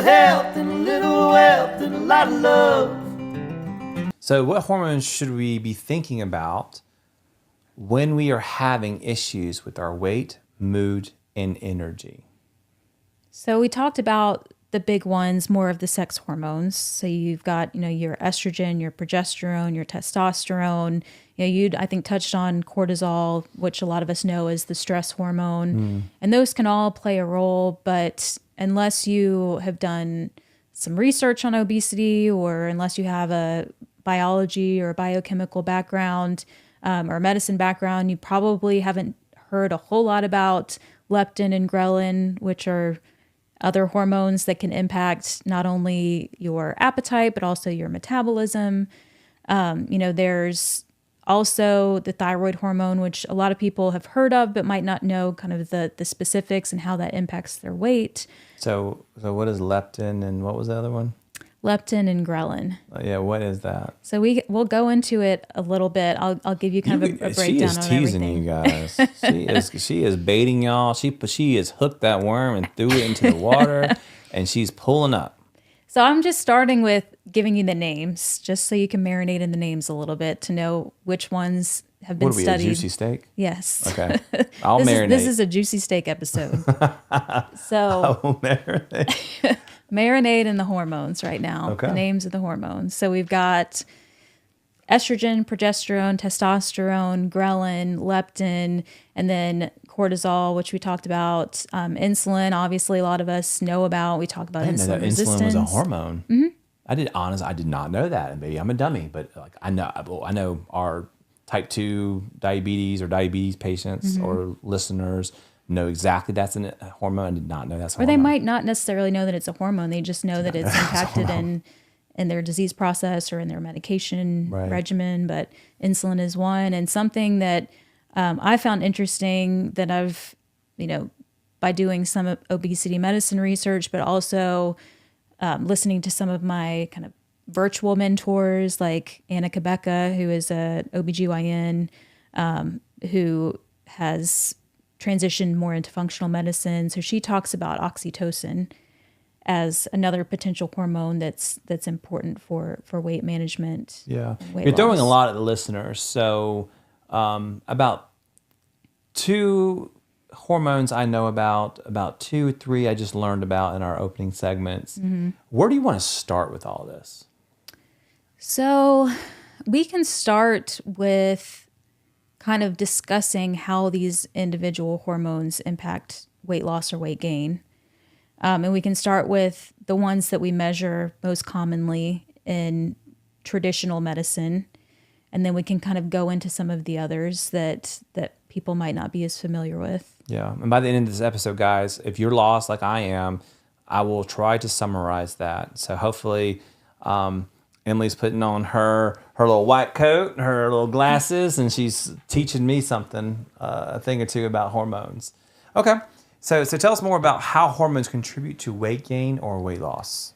health and a little wealth and a lot of love. So what hormones should we be thinking about when we are having issues with our weight, mood, and energy? So we talked about the big ones, more of the sex hormones. So you've got, your estrogen, your progesterone, your testosterone. You'd, I think, touched on cortisol, which a lot of us know is the stress hormone. And those can all play a role, but unless you have done some research on obesity, or unless you have a biology or a biochemical background or medicine background, you probably haven't heard a whole lot about leptin and ghrelin, which are other hormones that can impact not only your appetite, but also your metabolism. There's also the thyroid hormone, which a lot of people have heard of, but might not know kind of the specifics and how that impacts their weight. So what is leptin and what was the other one? Leptin and ghrelin. Yeah, what is that? So we'll go into it a little bit. I'll give you kind of a breakdown She is on teasing everything. you guys. She is baiting y'all. She has hooked that worm and threw it into the water, and she's pulling up. So I'm just starting with giving you the names, just so you can marinate in the names a little bit to know which ones have been What are we, studied. a juicy steak? Yes. Okay. I'll marinate. This is a juicy steak episode. So I'll marinate. marinate in the hormones right now. Okay. The names of the hormones. So we've got estrogen, progesterone, testosterone, ghrelin, leptin, and then cortisol, which we talked about. Insulin, obviously, a lot of us know about. We talk about I didn't know insulin that resistance. insulin was a hormone. Mm-hmm. I did not know that. And maybe I'm a dummy, but I know our type 2 diabetes or diabetes patients or listeners know exactly that's a hormone. I did not know that's a Or hormone. they might not necessarily know that it's a hormone. They just know that it's impacted in their disease process or in their medication regimen. But insulin is one. And something that I found interesting that I've, by doing some obesity medicine research, but also listening to some of my kind of virtual mentors like Anna Kabecka, who is a OBGYN, who has transitioned more into functional medicine. So she talks about oxytocin as another potential hormone that's important for weight management. Yeah. Weight You're throwing loss. a lot at the listeners. So about 2 hormones I know about 2 or 3 I just learned about in our opening segments. Mm-hmm. Where do you want to start with all this? So we can start with kind of discussing how these individual hormones impact weight loss or weight gain. And we can start with the ones that we measure most commonly in traditional medicine. And then we can kind of go into some of the others that people might not be as familiar with. Yeah. And by the end of this episode, guys, if you're lost like I am, I will try to summarize that. So hopefully Emily's putting on her little white coat and her little glasses, and she's teaching me something, a thing or two about hormones. Okay. So tell us more about how hormones contribute to weight gain or weight loss.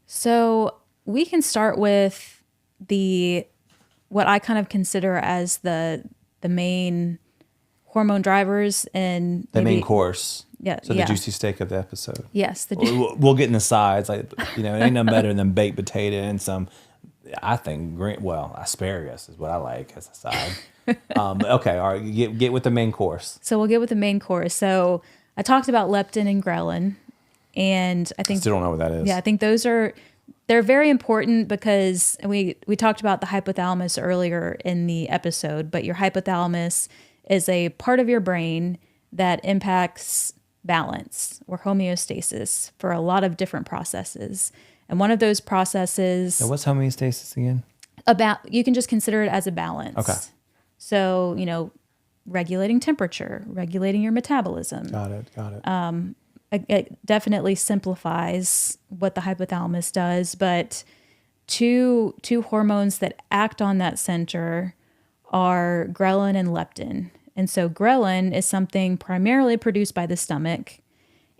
So we can start with what I kind of consider as the main hormone drivers and The main course. Yeah. So the juicy steak of the episode. Yes. We'll get in the sides. It ain't no better than baked potato and some, I think, asparagus is what I like as a side. Okay. All right. Get with the main course. So we'll get with the main course. So I talked about leptin and ghrelin, and I think I still don't know what that is. Yeah, I think they're very important because we talked about the hypothalamus earlier in the episode, but your hypothalamus is a part of your brain that impacts balance or homeostasis for a lot of different processes. And one of those processes... So what's homeostasis again? You can just consider it as a balance. Okay. So, regulating temperature, regulating your metabolism. Got it. It definitely simplifies what the hypothalamus does, but two hormones that act on that center are ghrelin and leptin. And so ghrelin is something primarily produced by the stomach,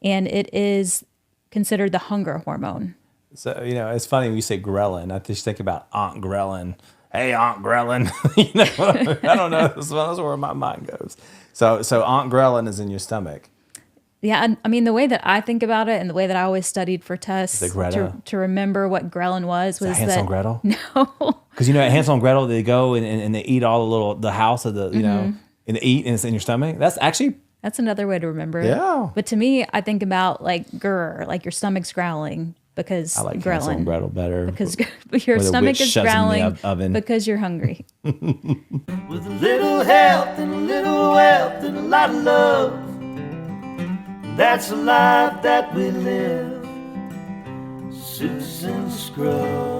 and it is considered the hunger hormone. So, it's funny when you say ghrelin. I just think about Aunt Ghrelin. Hey, Aunt Ghrelin. I don't know. That's where my mind goes. So Aunt Ghrelin is in your stomach. Yeah, I mean, the way that I think about it and the way that I always studied for tests Greta. to remember what ghrelin was Hansel that and Gretel? No. Because at Hansel and Gretel, they go and they eat all the house of the, and they eat and it's in your stomach. That's another way to remember it. Yeah. But to me, I think about like grr, like your stomach's growling because I like ghrelin. Hansel and Gretel better. Because your stomach is growling because you're hungry. With a little health and a little wealth and a lot of love, that's a life that we live. Susan Scruggs.